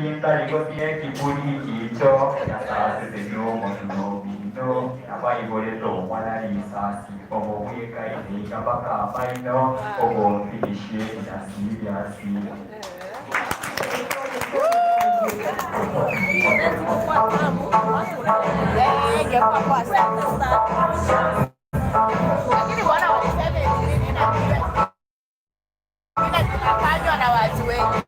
linda così è chi pulito, ya sta se no no, ya vai vuole to wala ni sa si pomo we kai ni ka baka pai no, pomo finisce ya si. Lakini bwana walisema inafanywa na watu wengi.